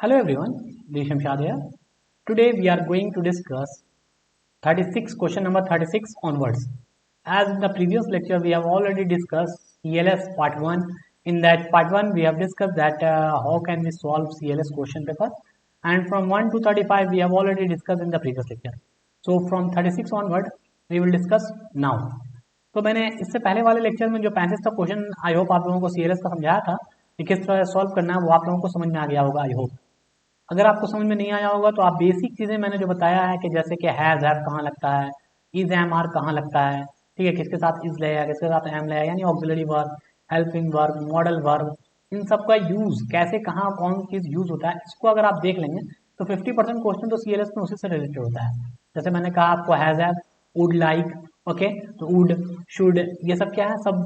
Hello everyone, this is Shamshad here. Today we are going to discuss 36 question number 36 onwards. As in the previous lecture we have already discussed CLS part 1. In that part 1 we have discussed that how can we solve CLS question paper, and from 1 to 35 we have already discussed in the previous lecture. So from 36 onward we will discuss now. तो मैंने इससे पहले वाले lecture में जो 35 का question I hope आप लोगों को CLS का समझाया था कि किस तरह सॉल्व करना है, वो आप लोगों को समझ में आ गया होगा आई होप। अगर आपको समझ में नहीं आया होगा तो आप बेसिक चीज़ें मैंने जो बताया है कि जैसे कि हैज़ हैव कहाँ लगता है, इज एम आर कहाँ लगता है, ठीक है, किसके साथ इज लगेगा, किसके साथ एम लगेगा, यानी auxiliary verb, helping verb, modal verb, इन सब का यूज़ कैसे कहाँ कौन चीज़ यूज़ होता है, इसको अगर आप देख लेंगे तो 50% क्वेश्चन तो CLS में उसी से रिलेटेड होता है। जैसे मैंने कहा आपको has have, would like, okay, तो वुड, शुड, ये सब क्या है, सब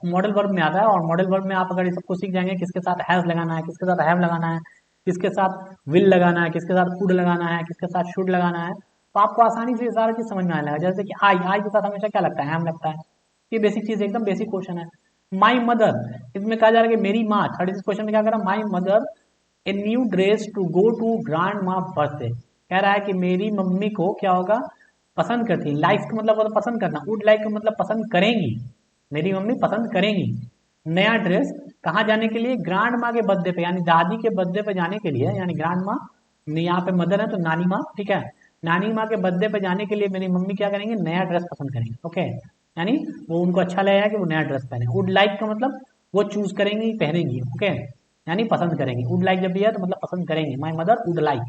मॉडल वर्ब में आता है। और मॉडल वर्ब में आप अगर ये सबको सीख जाएंगे किसके साथ हैज़ लगाना है, किसके साथ हैव लगाना है, किसके साथ विल लगाना है, किसके साथ वुड लगाना है, किसके साथ शुड लगाना है, तो आपको आसानी से ये सारा चीज समझ में आने लगा। जैसे कि आई के साथ हमेशा क्या लगता है, एम लगता है। ये बेसिक चीज एकदम बेसिक क्वेश्चन है। माई मदर, इसमें कहा जा रहा है कि मेरी माँ, 36 क्वेश्चन में क्या कर रहा है, my mother a new dress to go to grandma birthday. कह रहा है कि मेरी मम्मी को क्या होगा, पसंद करती है। लाइक्स का मतलब होता पसंद करना, वुड लाइक का मतलब पसंद करेंगी, मेरी मम्मी पसंद करेंगी नया ड्रेस कहाँ जाने के लिए, ग्रांड माँ के बर्थडे पे, यानी दादी के बर्थडे पे जाने के लिए, यानी ग्रांड माँ, यहाँ पे मदर है तो नानी माँ, ठीक है, नानी माँ के बर्थडे पे जाने के लिए मेरी मम्मी क्या करेंगे, नया ड्रेस पसंद करेंगे। ओके, यानी वो उनको अच्छा लगेगा कि वो नया ड्रेस पहने। वुड लाइक का मतलब वो चूज करेंगी, पहनेंगी, ओके, यानी पसंद करेंगी। वुड लाइक जब भी है तो मतलब पसंद करेंगी, माई मदर वुड लाइक।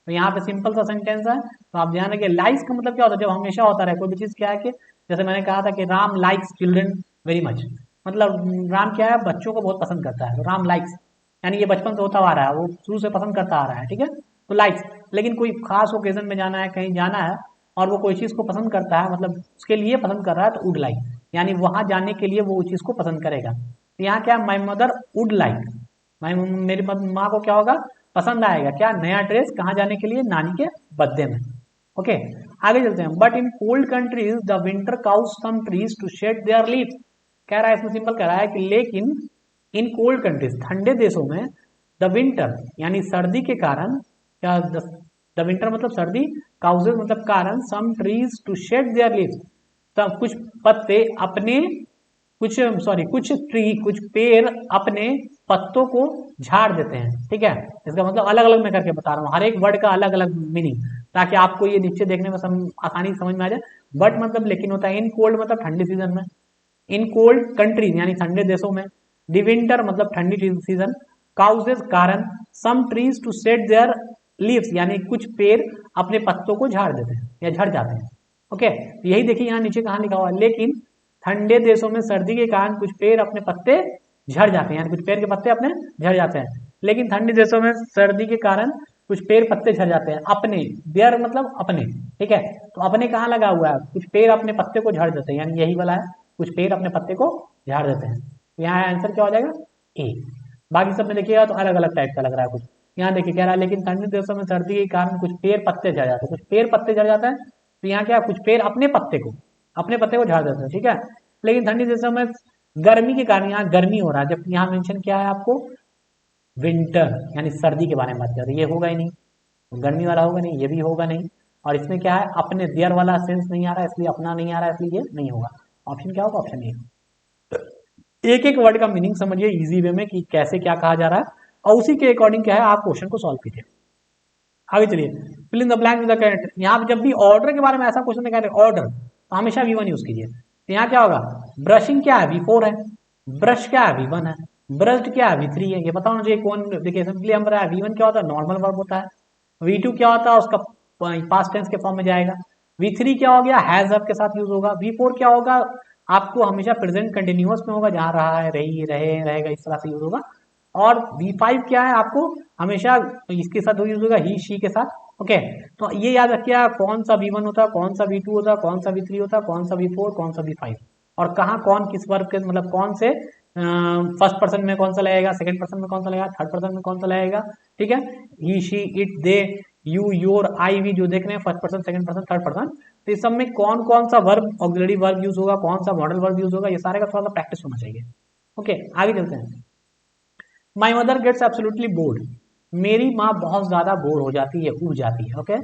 तो यहाँ पे सिंपल सा सेंटेंस है, तो आप ध्यान रखिए। लाइक्स का मतलब क्या होता है, जब हमेशा होता रहे कोई भी चीज, क्या है कि जैसे मैंने कहा था कि Ram likes children very much, मतलब राम क्या है, बच्चों को बहुत पसंद करता है, तो राम लाइक्स, यानी ये बचपन से होता आ रहा है, वो शुरू से पसंद करता आ रहा है, ठीक है, तो लाइक्स। लेकिन कोई खास ओकेजन में जाना है, कहीं जाना है और वो कोई चीज़ को पसंद करता है, मतलब उसके लिए पसंद कर रहा है, तो वुड लाइक, यानी वहां जाने के लिए वो चीज़ को पसंद करेगा। तो यहाँ क्या, माई मदर वुड लाइक, मेरी माँ को क्या होगा, पसंद आएगा क्या, नया ड्रेस कहाँ जाने के लिए, नानी के बर्थडे में। ओके, आगे चलते हैं। But in cold countries the winter causes some trees to shed their leaves. कह रहा है, इसमें सिंपल कह रहा है कि लेकिन इन कोल्ड कंट्रीज, ठंडे देशों में, द विंटर यानी सर्दी के कारण, क्या, द विंटर मतलब सर्दी, काउजेज मतलब कारण, some trees to shed their leaves, तब कुछ पत्ते अपने, कुछ ट्री, कुछ पेड़ अपने पत्तों को झाड़ देते हैं, ठीक है। इसका मतलब अलग अलग मैं करके बता रहा हूँ, हर एक वर्ड का अलग अलग मीनिंग, ताकि आपको ये नीचे देखने में आसानी से समझ में आ जाए। बट मतलब लेकिन होता है, इन कोल्ड मतलब ठंडी सीजन में, इन कोल्ड कंट्रीज यानी ठंडे देशों में, दी विंटर मतलब ठंडी सीजन, काउजेज कारण, some trees to set their leaves यानी कुछ पेड़ अपने पत्तों को झाड़ देते हैं या झड़ जाते हैं। ओके, यही देखिए यहाँ नीचे कहाँ लिखा हुआ है, लेकिन ठंडे देशों में सर्दी के कारण कुछ पेड़ अपने पत्ते झड़ जाते हैं, यानी कुछ पेड़ के पत्ते अपने झड़ जाते हैं। लेकिन ठंडी देशों में सर्दी के कारण कुछ पेड़ पत्ते झड़ जाते हैं, अपने, देयर मतलब अपने, ठीक है, तो अपने कहाँ लगा हुआ है, कुछ पेड़ अपने पत्ते को झड़ देते हैं, यानी यही वाला है, कुछ पेड़ अपने पत्ते को झाड़ देते हैं। तो यहाँ आंसर क्या हो जाएगा, ए। बाकी सब में देखिएगा तो अलग अलग टाइप का लग रहा है कुछ। यहाँ देखिए कह रहा है लेकिन ठंडी देशों में सर्दी के कारण कुछ पेड़ पत्ते झड़ जाते हैं, कुछ पेड़ पत्ते झड़ जाता है, तो यहाँ क्या, कुछ पेड़ अपने पत्ते को झाड़ देते हैं, ठीक है। लेकिन ठंडी देशों में गर्मी के कारण, यहाँ गर्मी हो रहा है, जब यहाँ मेंशन किया है आपको विंटर यानी सर्दी के बारे में बात कर रही है, ये होगा ही नहीं, गर्मी वाला होगा नहीं, ये भी होगा नहीं, और इसमें क्या है, अपने देयर वाला सेंस नहीं आ रहा है, इसलिए अपना नहीं आ रहा है, इसलिए ये नहीं होगा। ऑप्शन क्या होगा, ऑप्शन ए। एक एक वर्ड का मीनिंग समझिए इजी वे में कि कैसे क्या कहा जा रहा है, और उसी के अकॉर्डिंग क्या है आप क्वेश्चन को सॉल्व कीजिए। आगे चलिए, fill in the blank with the correct. यहाँ पे जब भी ऑर्डर के बारे में ऐसा क्वेश्चन दिखा रहे ऑर्डर, तो हमेशा V1 यूज कीजिए। तो यहाँ क्या होगा, ब्रशिंग क्या है, V4 है, ब्रश क्या है, V1 है, ब्रश्ड क्या है, V3 है। ये बताओ मुझे कौन, देखिए सिंपली हम रहा है, V1 क्या होता है, नॉर्मल वर्ब होता है, V2 क्या होता है, उसका पास्ट टेंस के फॉर्म में जाएगा, V3 क्या हो गया, हैज हैव के साथ यूज होगा, V4 क्या होगा, आपको हमेशा प्रेजेंट कंटिन्यूअस में होगा, जहां रहा है, रही, रहे, रहेगा, इस तरह से यूज होगा। और V5 क्या है, आपको हमेशा इसके साथ यूज होगा, ही शी के साथ। ओके, तो ये याद रखिए कौन सा V1 होता है, कौन सा V2 होता है, कौन सा V3 होता है, कौन सा V4, कौन सा V5, और कहाँ कौन किस वर्ग के, मतलब कौन से फर्स्ट पर्सन में कौन सा लगेगा, सेकंड पर्सन में कौन सा लगेगा, थर्ड पर्सन में कौन सा लगेगा, ठीक है। He she it they you your I we जो देख रहे हैं, first person, second person, third person, तो इस सब में कौन कौन सा वर्ब, ऑक्सिलरी वर्ब यूज होगा, कौन सा मॉडल वर्ब यूज होगा, ये सारे का थोड़ा सा प्रैक्टिस होना चाहिए। ओके, आगे चलते हैं। My mother gets absolutely bored, मेरी माँ बहुत ज्यादा बोर हो जाती है, ऊब जाती है। ओके,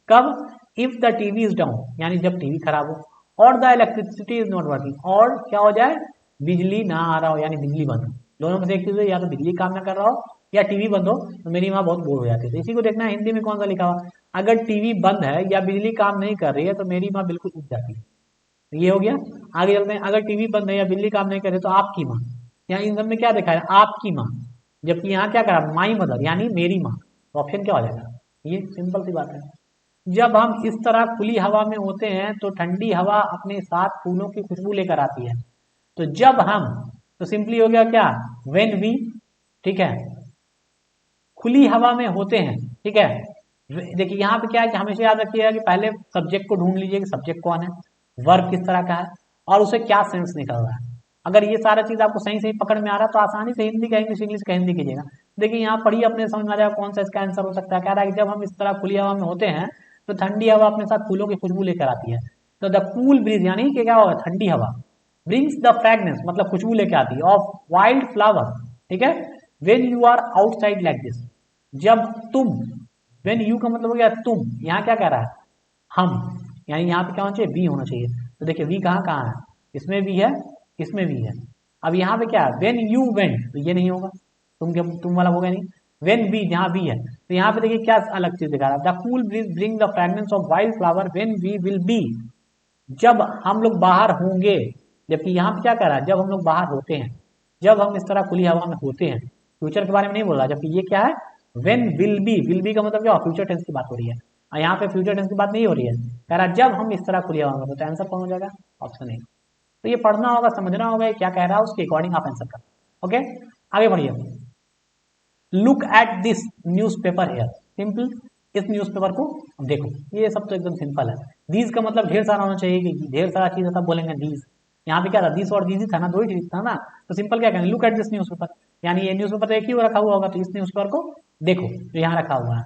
कब? If the TV is down, यानी जब टीवी खराब हो, और the electricity is not working, और क्या हो जाए, बिजली ना आ रहा हो, यानी बिजली बंद हो। दोनों में से एक चीज है, या तो बिजली काम ना कर रहा हो या टीवी बंद हो, तो मेरी माँ बहुत बोर हो जाती है। तो इसी को देखना है हिंदी में कौन सा लिखा हुआ। अगर टीवी बंद है या बिजली काम नहीं कर रही है तो मेरी माँ बिल्कुल उठ जाती है। तो ये हो गया। आगे चलते हैं, अगर टीवी बंद है या बिजली काम नहीं कर रही तो आपकी माँ, यहाँ इन सब में क्या देखा है, आपकी माँ, जबकि यहाँ क्या करा, माई मदर, यानी मेरी माँ। तो ऑप्शन क्या हो जाएगा, ये सिंपल सी बात है। जब हम इस तरह खुली हवा में होते हैं तो ठंडी हवा अपने साथ फूलों की खुशबू लेकर आती है। तो जब हम, तो सिंपली हो गया क्या, वेन वी, ठीक है, खुली हवा में होते हैं, ठीक है। देखिए यहाँ पे क्या है कि हमेशा याद रखिएगा कि पहले सब्जेक्ट को ढूंढ लीजिए कि सब्जेक्ट कौन है, वर्ब किस तरह का है, और उसे क्या सेंस निकल रहा है। अगर ये सारा चीज आपको सही सही पकड़ में आ रहा है तो आसानी से हिंदी का इंग्लिश, इंग्लिश का हिंदी कीजिएगा। देखिए यहाँ पढ़िए, अपने समझ में आ जाएगा कौन सा इसका आंसर हो सकता है। कह रहा है कि जब हम इस तरह खुली हवा में होते हैं तो ठंडी हवा अपने साथ फूलों की खुशबू लेकर आती है। तो द कूल ब्रीज, यानी कि क्या होगा, ठंडी हवा, ब्रिंग्स द फ्रेगनेंस, मतलब खुशबू लेके आती है, ऑफ वाइल्ड फ्लावर, ठीक है, when you are outside like this, जब तुम, वेन यू का मतलब हो गया तुम, यहाँ क्या कह रहा है, हम, यानी यहाँ पे क्या होना चाहिए, वी होना चाहिए। तो देखिए वी कहाँ कहाँ है, इसमें भी है, इसमें भी है। अब यहाँ पे क्या है, वेन यू वेंट, तो ये नहीं होगा, तुम वाला होगा नहीं। वेन वी, जहाँ वी है, तो यहाँ पे देखिए क्या अलग चीज दिखा रहा है, the cool breeze bring the fragrance of wild flower when we will be, जब हम लोग बाहर होंगे। जबकि यहाँ पे क्या कह रहा है, जब हम लोग बाहर होते हैं, जब हम इस तरह खुली हवा में होते हैं, फ्यूचर के बारे में नहीं बोल रहा। जबकि ये क्या है, वेन विल बी का मतलब क्या, फ्यूचर टेंस की बात हो रही है, और यहाँ पे फ्यूचर टेंस की बात नहीं हो रही है। कह रहा है जब हम इस तरह खुली हवा में होते हैं, आंसर कौन हो जाएगा, ऑप्शन ए। तो ये पढ़ना होगा, समझना होगा क्या कह रहा है, उसके अकॉर्डिंग आप आंसर कर। ओके, आगे बढ़िए। Look at this newspaper here, simple, इस न्यूज पेपर को देखो। ये सब तो एकदम सिंपल है। दीज का मतलब ढेर सारा होना चाहिए, कि ढेर सारा चीज तब बोलेंगे दीज। यहाँ पे क्या था, दिस और दीज था ना, दो ही चीज था ना। तो सिंपल क्या कहेंगे, look at this news paper, यानी ये न्यूज पेपर एक ही रखा हुआ होगा, तो इस न्यूज पेपर को देखो जो यहाँ रखा हुआ है।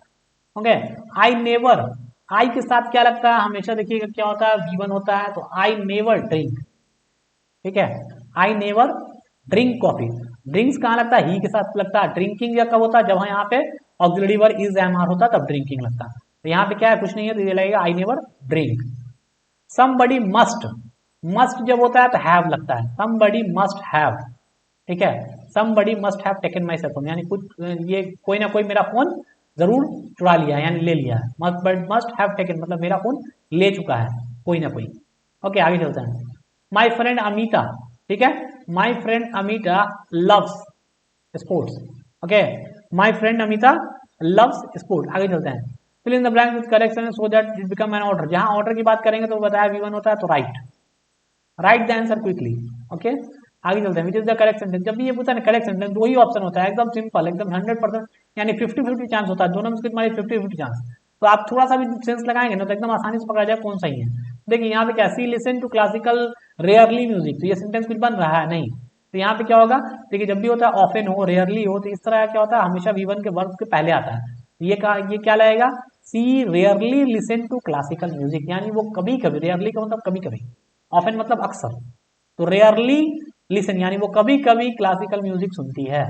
ओके, आई नेवर, आई के साथ क्या लगता है, हमेशा देखिएगा क्या होता है, V1 होता है, तो आई नेवर ड्रिंक, ठीक है, I never drink coffee. Drinks कहाँ लगता है, ही के साथ लगता है। ड्रिंकिंग या कब होता है, जब यहाँ पे auxiliary verb is am are होता है, तब ड्रिंकिंग लगता है। तो यहाँ पे क्या है, कुछ नहीं है, तो ये लगेगा I never drink. Somebody must, must जब होता है तो हैव लगता है, समबडी मस्ट हैव, ठीक है, somebody must have taken my cell phone, यानी कुछ, ये कोई ना कोई मेरा फोन जरूर चुरा लिया है, यानी ले लिया है। मस्ट हैव टेकन मतलब मेरा फोन ले चुका है कोई ना कोई। ओके, आगे चलते हैं। माई फ्रेंड अमिता, ठीक है, my friend Amita loves sports. Okay, my friend Amita loves sport. आगे चलते हैं। Fill in the blank with correction so that it become an order. जहां ऑर्डर की बात करेंगे तो बताया V1 होता है, तो write the answer quickly. Okay, आगे चलते हैं। Which is the correct sentence, जब भी ये पूछा ना करेक्ट सेंटेंस, दो ही ऑप्शन होता है, एकदम सिंपल, एकदम 100%, यानी 50-50 चांस होता है, दोनों में से तुम्हारी 50-50 चांस। तो आप थोड़ा सा भी सेंस लगाएंगे ना तो एकदम आसानी से पकड़ा जाए कौन सही है। देखिए यहाँ पे क्या, she listen to classical rarely music, तो ये सेंटेंस कुछ बन रहा है नहीं। तो यहाँ पे क्या होगा, देखिए जब भी होता है ऑफन हो, रेयरली हो, तो इस तरह क्या होता है, हमेशा V1 के वर्ब के पहले आता है। ये क्या लगेगा, she rarely listen to classical music, यानी वो कभी कभी, रेयरली का मतलब कभी कभी, ऑफन मतलब अक्सर, तो रेयरली लिसन यानी वो कभी कभी क्लासिकल म्यूजिक सुनती है।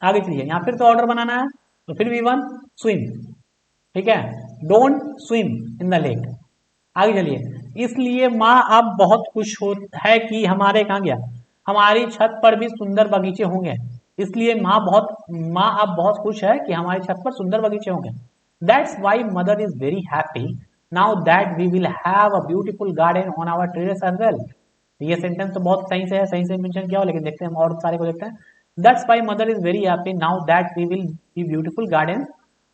आगे चलिए, यहाँ फिर तो ऑर्डर बनाना है, तो फिर V1 स्विम, ठीक है, don't swim in the lake. आगे चलिए, इसलिए माँ अब बहुत खुश है कि हमारे, कहाँ गया, हमारी छत पर भी सुंदर बगीचे होंगे। इसलिए माँ अब बहुत खुश है कि हमारी छत पर सुंदर बगीचे होंगे। That's why mother is very happy now that we will have a beautiful garden on our terrace as well. ये सेंटेंस तो बहुत सही से है, सही से मेंशन किया हो, लेकिन देखते हैं हम और सारे को देखते हैं। That's why mother is very happy now that we will be beautiful garden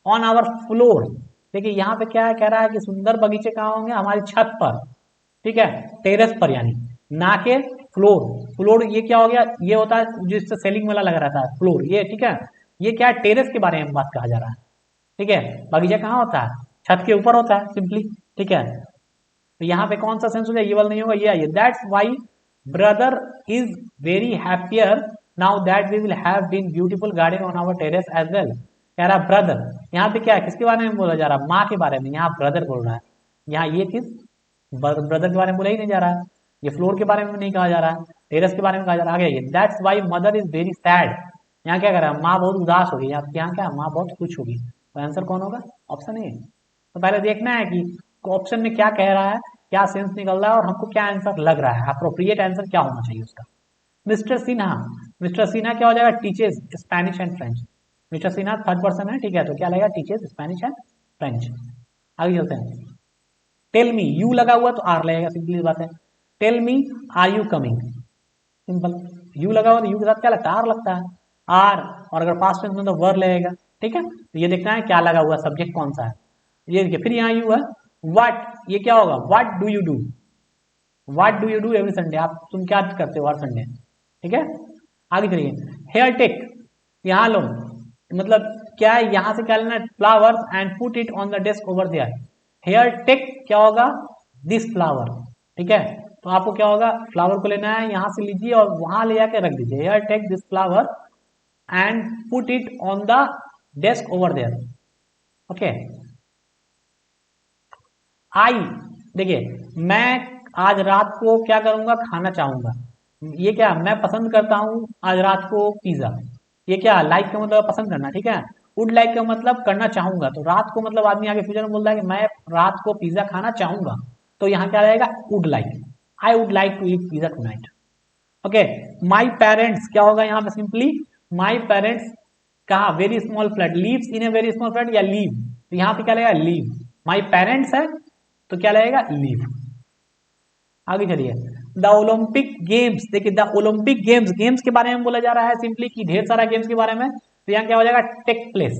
on our floor. देखिए यहाँ पे क्या है, कह रहा है कि सुंदर बगीचे कहाँ होंगे, हमारी छत पर, ठीक है, टेरेस पर, यानी ना के फ्लोर। फ्लोर ये क्या हो गया, ये होता है जिससे सेलिंग वाला लगा रहता है, फ्लोर ये, ठीक है, ये क्या है, टेरेस के बारे में बात कहा जा रहा है, ठीक है। बगीचा कहाँ होता है, छत के ऊपर होता है सिंपली, ठीक है। तो यहाँ पे कौन सा सेंस हो जाए, ये वाला नहीं होगा, ये आइए, that's why brother is very happier now that we will have been beautiful garden on our terrace as well. कह रहा ब्रदर, यहाँ पे क्या है, किसके बारे में बोला जा रहा है, माँ के बारे में, यहाँ ब्रदर बोल रहा है। यहाँ ये चीज ब्रदर के बारे में बोला ही नहीं जा रहा है, ये फ्लोर के बारे में नहीं कहा जा रहा है, टेरेस के बारे में कहा जा रहा है। आगे that's why mother is very sad यहाँ क्या कह रहा है, माँ बहुत उदास होगी, आपके यहाँ क्या, माँ बहुत खुश होगी, तो आंसर कौन होगा, ऑप्शन ए। तो पहले देखना है कि ऑप्शन में क्या कह रहा है, क्या सेंस निकल रहा है और हमको क्या आंसर लग रहा है, अप्रोप्रिएट आंसर क्या होना चाहिए उसका। मिस्टर सिन्हा, मिस्टर सिन्हा क्या हो जाएगा, teaches Spanish and French. Mister Sinha third person है, ठीक है, तो क्या लगेगा, टीचेस स्पेनिश एंड फ्रेंच। आगे चलते हैं। टेल मी, यू लगा हुआ तो आर लगेगा, सिंपली बात है। Tell me are you coming, simple. You लगा हुआ तो यू के साथ क्या लगता है, आर लगता है, आर। और अगर पास्ट टेंस में तो वर लगेगा, ठीक है। तो ये देखना है क्या लगा हुआ, सब्जेक्ट कौन सा है, ये देखिए। फिर यहाँ यू है, व्हाट, ये क्या होगा, what do you do, what do you do every Sunday, आप तुम क्या करते हो हर संडे, ठीक है। आगे चलिए, हेयर टेक, यहाँ लो, मतलब क्या है, यहाँ से क्या लेना है, flowers and put it on the desk over there. Here take क्या होगा, दिस फ्लावर, ठीक है। तो आपको क्या होगा, फ्लावर को लेना है, यहां से लीजिए और वहां ले जाके रख दीजिए, here take this flower and put it on the desk over there, okay. I, देखिए, मैं आज रात को क्या करूंगा, खाना चाहूंगा, ये क्या, मैं पसंद करता हूं आज रात को पिज्जा, ये क्या, लाइक का मतलब पसंद करना, ठीक है। वुड लाइक का मतलब करना चाहूंगा, तो रात को मतलब आदमी आगे फ्यूचर में बोलता है कि मैं रात को पिज्जा खाना चाहूंगा, तो यहाँ क्या रहेगा, would like, I would like to eat pizza tonight, okay. My parents क्या होगा यहाँ पे, सिंपली माई पेरेंट्स कहा, very small flat, lives in a very small flat या लीव, तो यहाँ पे क्या लगेगा, लीव। माई पेरेंट्स है तो क्या लगेगा, लीव। आगे चलिए, द ओलंपिक गेम्स, देखिए द ओलंपिक गेम्स, गेम्स के बारे में बोला जा रहा है सिंपली, कि ढेर सारा गेम्स के बारे में, तो यहाँ क्या हो जाएगा, टेक प्लेस।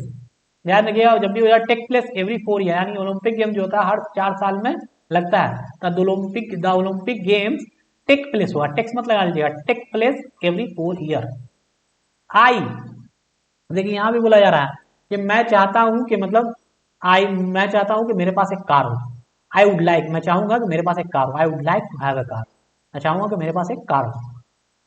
ध्यान रखिएगा, जब भी हो जाए टेक प्लेस एवरी 4 ईयर, यानी ओलंपिक गेम जो होता है हर 4 साल में लगता है, the Olympic games take place हुआ, टेक्स मत लगा लीजिएगा, टेक प्लेस एवरी 4 ईयर। आई, देखिए यहाँ भी बोला जा रहा है कि मैं चाहता हूं कि मतलब मैं चाहता हूं कि मेरे पास एक कार हो, आई वुड लाइक, मैं चाहूंगा कि मेरे पास एक कार हो, I would like to have a car, मैं चाहूंगा कि मेरे पास एक कार हो।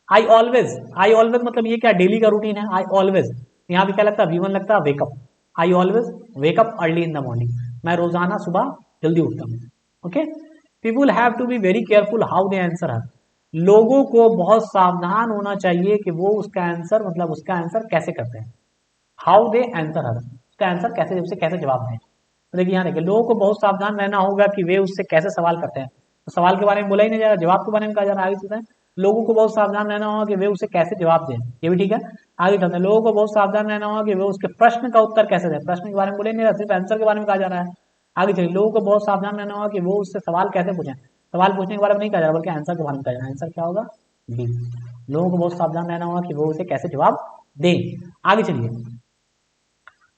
आई ऑलवेज मतलब ये क्या, डेली का रूटीन है, आई ऑलवेज, यहाँ पे क्या लगता है, V1 लगता है wake up, I always wake up early in the morning, मैं रोजाना सुबह जल्दी उठता हूँ, okay. People have to be very careful how they answer her, लोगों को बहुत सावधान होना चाहिए कि वो उसका आंसर, मतलब उसका आंसर कैसे करते हैं, हाउ दे आंसर हर, उसका आंसर कैसे, उसे कैसे जवाब दें। तो देखिए यहाँ देखिए, लोगों को बहुत सावधान रहना होगा कि वे उससे कैसे सवाल करते हैं, तो सवाल के बारे में बोला ही नहीं जा रहा, जवाब के बारे में कहा जा रहा है। आगे चलते हैं, लोगों को बहुत सावधान रहना होगा कि वे उसे कैसे जवाब दें, ये भी ठीक है। आगे चलते हैं, लोगों को बहुत सावधान रहना होगा कि वे उसके प्रश्न का उत्तर कैसे दें, प्रश्न के बारे में बोले नहीं रहा, सिर्फ आंसर के बारे में कहा जा रहा है। आगे चलिए, लोगों को बहुत सावधान रहना होगा कि वो उससे सवाल कैसे पूछें, सवाल पूछने के बारे में नहीं कहा जा रहा, बल्कि आंसर के बारे में कहा जा रहा है। आंसर क्या होगा, बी। लोगों को बहुत सावधान रहना होगा कि वो उसे कैसे जवाब दें। आगे चलिए,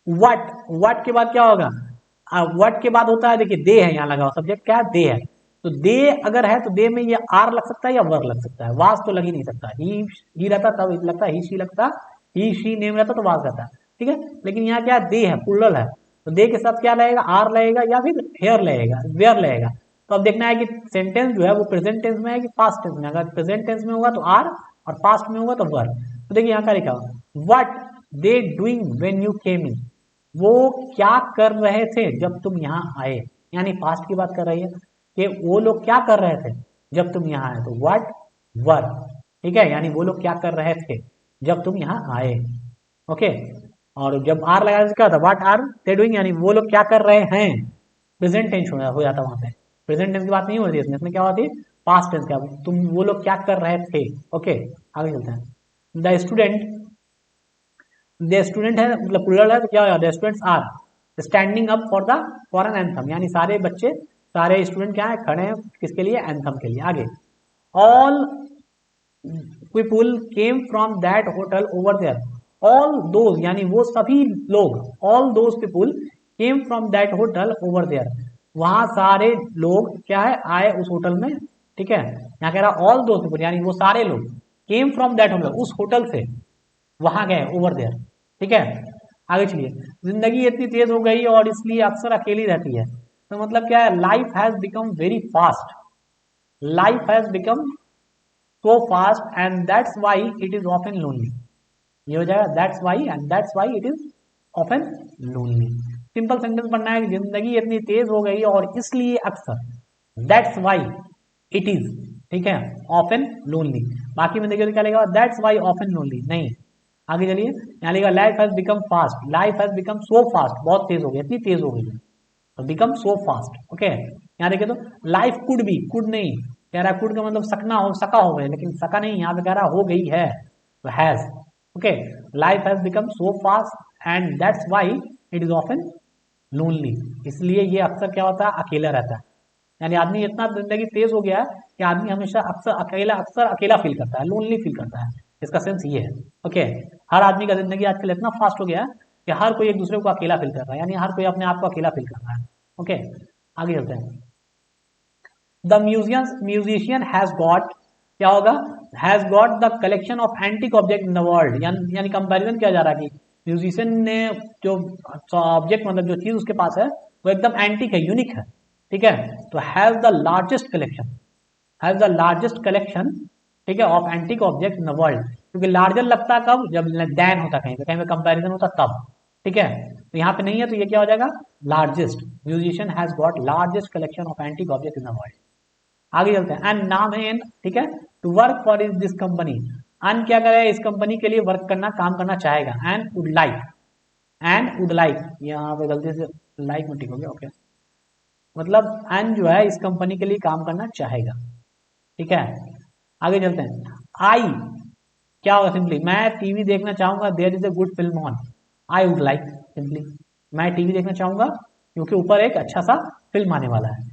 व्हाट के बाद क्या होगा, व्हाट के बाद होता है, देखिए दे है, यहाँ लगा हुआ सब्जेक्ट क्या है, दे है, तो दे अगर है तो दे में ये आर लग सकता है या वर लग सकता है, वास तो लग ही नहीं सकता, ही रहता तब लगता, ही शी लगता, ही शी नेम रहता तो वास रहता, ठीक है। लेकिन यहाँ क्या दे है, प्लुरल है, तो दे के साथ क्या लगेगा, आर लगेगा या फिर हेयर लगेगा, वेयर लगेगा। तो अब देखना है कि सेंटेंस जो है वो प्रेजेंट टेंस में है कि पास्ट टेंस में, अगर प्रेजेंट टेंस में होगा तो आर और पास्ट में होगा तो वर। तो देखिए यहाँ क्या लिखा हुआ, what they doing when you came in, वो क्या कर रहे थे जब तुम यहाँ आए, यानी पास्ट की बात कर रही है कि वो लोग क्या कर रहे थे जब तुम यहाँ आए, तो व्हाट वर, ठीक है, यानी वो लोग क्या कर रहे थे जब तुम यहाँ आए, ओके। और जब आर लगाने से क्या होता है, व्हाट आर दे डूइंग, यानी वो लोग क्या कर रहे हैं, प्रेजेंट टेंस हो जाता वहां पे, प्रेजेंट टेंस की बात नहीं होती इसमें क्या होती है, पास्ट टेंस क्या, तुम वो लोग क्या कर रहे थे, ओके। आगे चलते हैं, द स्टूडेंट, द स्टूडेंट है मतलब प्लूरल है, तो क्या होगा, the students are standing up for an anthem, यानी सारे बच्चे, सारे स्टूडेंट क्या है, खड़े हैं किसके लिए, एंथम के लिए। आगे, all people came from that hotel over there, all those यानी वो सभी लोग, all those people came from that hotel over there, वहां सारे लोग क्या है, आए उस होटल में, ठीक है। यहाँ कह रहा ऑल दोज पीपुल, यानी वो सारे लोग केम फ्रॉम दैट होटल, उस होटल से वहां गए, ओवर देयर, ठीक है। आगे चलिए, जिंदगी इतनी तेज हो गई और इसलिए अक्सर अकेली रहती है, तो मतलब क्या है, life has become very fast, life has become so fast and that's why it is often lonely, ये हो जाएगा that's why, and that's why it is often lonely. Simple sentence पढ़ना है कि जिंदगी इतनी तेज हो गई और इसलिए अक्सर, दैट्स वाई इट इज, ठीक है, ऑफन लोनली। बाकी में देखिए तो क्या लगेगा, दैट्स वाई ऑफन लोनली, नहीं, आगे चलिए, यहाँ लिखा life has become fast, life has become so fast, बहुत तेज हो गई, इतनी तेज हो गई है, तो बिकम सो फास्ट। ओके, यहाँ देखिए तो लाइफ कुड बी, कुड नहीं कह रहा, कुड का मतलब सकना हो, सका हो गए, लेकिन सका नहीं, यहाँ पे कह रहा हो गई है, तो has. Okay, life has become so fast and that's why it is often lonely, इसलिए ये अक्सर क्या होता है, अकेला रहता है। यानी आदमी इतना जिंदगी तेज हो गया है कि आदमी हमेशा अक्सर अकेला फील करता है, लोनली फील करता है, इसका सेंस ये है। ओके, हर आदमी का जिंदगी आजकल इतना फास्ट हो गया है कि हर कोई एक दूसरे को अकेला फील कर रहा है, यानी हर कोई अपने आप को अकेला फील कर रहा है। ओके, आगे चलते हैं। द म्यूजिशियन हैज गॉट, क्या होगा, has got the collection of antique object in the world, यानी कंपैरिजन किया जा रहा है कि म्यूजिशियन ने जो ऑब्जेक्ट मतलब जो चीज उसके पास है वो एकदम एंटिक है, यूनिक है, ठीक है, तो has the largest collection, has the largest collection, ठीक है, of antique object in the world, क्योंकि लार्जर लगता कब, जब देन होता कहीं पे कंपैरिजन होता तब, ठीक है, तो यहाँ पे नहीं है, तो ये क्या हो जाएगा, largest, musician has got largest collection of antique object in the world. आगे चलते हैं, एंड नाम है एन, ठीक है, to work for is this company, an क्या करे, इस कंपनी के लिए वर्क करना, काम करना चाहेगा, and would like, and would like, यहाँ पे गलती से लाइक में टिक हो गया, ओके, मतलब एन जो है इस कंपनी के लिए काम करना चाहेगा, ठीक है। आगे चलते हैं, आई क्या होगा, सिंपली मैं टीवी देखना चाहूंगा, there is a good film on, I would like, simply मैं टीवी देखना चाहूंगा क्योंकि ऊपर एक अच्छा सा फिल्म आने वाला है।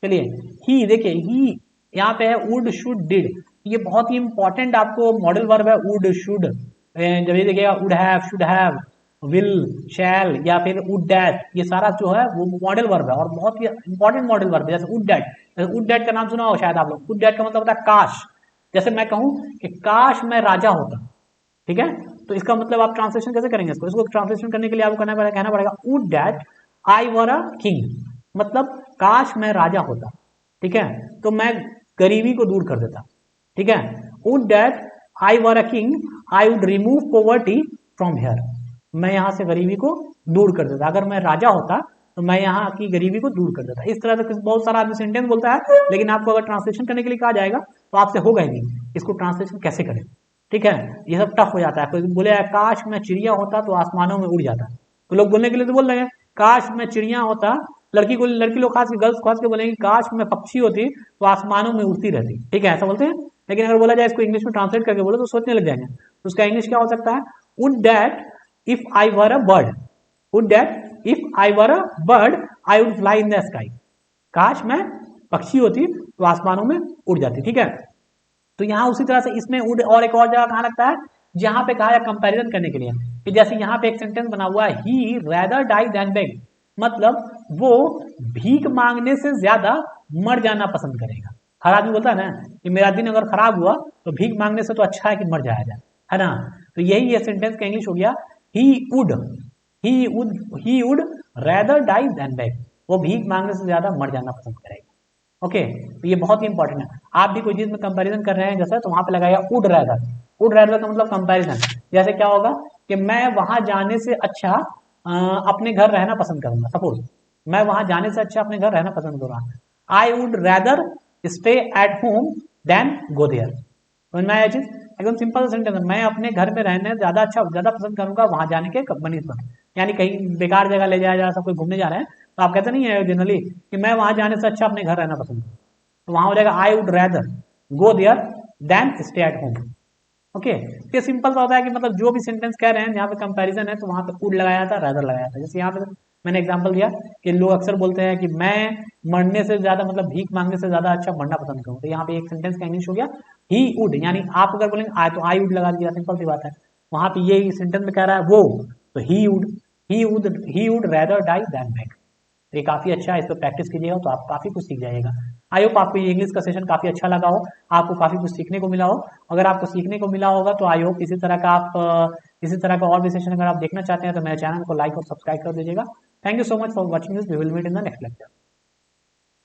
चलिए, ही देखिए, ही यहाँ पे है वुड शुड डिड, ये बहुत ही इंपॉर्टेंट आपको मॉडल वर्ब है, वुड शुड, जब ये देखिएगा would have, should have, will, shall या फिर वुड डैट, ये सारा जो है वो मॉडल वर्ब है और बहुत ही इंपॉर्टेंट मॉडल वर्ब है। जैसे वुड डैट, वुड डैट का नाम सुना हो शायद आप लोग, वुड डैट का मतलब होता है काश, जैसे मैं कहूं कि काश मैं राजा होता, ठीक है, तो इसका मतलब आप ट्रांसलेशन कैसे करेंगे, इसको ट्रांसलेशन करने के लिए आपको कहना पड़ेगा would that I were a king, मतलब काश मैं राजा होता, ठीक है, तो मैं गरीबी को दूर कर देता, ठीक है, would that I were a king I would remove poverty from here, मैं यहां से गरीबी को दूर कर देता, अगर मैं राजा होता तो मैं यहाँ की गरीबी को दूर कर देता। इस तरह से बहुत सारा आदमी सेंटेंस बोलता है, लेकिन आपको अगर ट्रांसलेशन करने के लिए कहा जाएगा तो आपसे होगा ही नहीं, इसको ट्रांसलेशन कैसे करें, ठीक है, ये सब टफ हो जाता है। कोई बोले काश मैं चिड़िया होता तो आसमानों में उड़ जाता, तो लोग बोलने के लिए तो बोल रहे हैं काश मैं चिड़िया होता, लड़की लोग खास गर्ल्स खास के बोलेंगे काश मैं पक्षी होती तो आसमानों में उड़ती रहती, ठीक है, ऐसा बोलते हैं। लेकिन अगर बोला जाए इसको इंग्लिश में ट्रांसलेट करके बोलो तो सोचने लग जाएंगे, तो उसका इंग्लिश क्या हो सकता है, would that if I were a bird, would that if I were a bird I would fly in the sky, काश मैं पक्षी होती तो आसमानों में उड़ जाती, ठीक है। तो यहाँ उसी तरह से इसमें उड़ और एक और जगह कहाँ लगता है, जहां पे कहा है कंपैरिजन करने के लिए, कि जैसे यहाँ पे एक सेंटेंस बना हुआ है, ही रैदर डाई देन बेग, मतलब वो भीख मांगने से ज्यादा मर जाना पसंद करेगा। हर आदमी बोलता है ना कि मेरा दिन अगर खराब हुआ तो भीख मांगने से तो अच्छा है कि मर जाया जाए, है ना, तो यही ये सेंटेंस का इंग्लिश हो गया, he would, he would rather die than beg, वो भीख मांगने से ज्यादा मर जाना पसंद करेगा। ओके, तो ये बहुत ही इंपॉर्टेंट है। आप भी कोई चीज में कंपैरिजन कर रहे हैं जैसे, तो वहां पे लगाएगा वुड रैदर, वुड रैदर का मतलब कंपैरिजन, जैसे क्या होगा कि मैं वहां जाने से अच्छा अपने घर रहना पसंद करूंगा, सपोज मैं वहां जाने से अच्छा अपने घर रहना पसंद करूंगा, I would rather stay at home than go there, समझ में आया चीज, एकदम सिंपल सेंटेंस है, मैं अपने घर में रहने ज्यादा पसंद करूंगा वहां जाने के बनस्पत, यानी कहीं बेकार जगह ले जाया जा सब कोई घूमने जा रहे हैं तो आप कहते नहीं है जनरली कि मैं वहां जाने से अच्छा अपने घर रहना पसंद करूँ, तो वहां हो जाएगा I would rather go there than stay at home. Okay, ये सिंपल सा होता है कि मतलब जो भी सेंटेंस कह रहे हैं जहाँ पे कंपैरिजन है तो वहां पे वुड लगाया था, रैदर लगाया था। जैसे यहाँ पे मैंने एग्जांपल दिया कि लोग अक्सर बोलते हैं कि मैं मरने से ज्यादा मतलब भीख मांगने से ज्यादा अच्छा मरना पसंद करूँ, तो यहाँ पे एक सेंटेंस का इंग्लिश हो गया ही वुड, यानी आप अगर बोलेंगे आई तो आई वुड लगा दिया, सिंपल सी बात है। वहां पे ये सेंटेंस में कह रहा है वो, तो he would rather die than beg, तो ये काफी अच्छा है, इस पर प्रैक्टिस कीजिएगा तो आप काफी कुछ सीख जाइएगा। आई होप आपको ये इंग्लिश का सेशन काफी अच्छा लगा हो, आपको काफी कुछ सीखने को मिला हो। अगर आपको सीखने को मिला होगा तो आई होप इसी तरह का और भी सेशन अगर आप देखना चाहते हैं तो मेरे चैनल को लाइक और सब्सक्राइब कर दीजिएगा। Thank you so much for watching this, we will meet in the next lecture.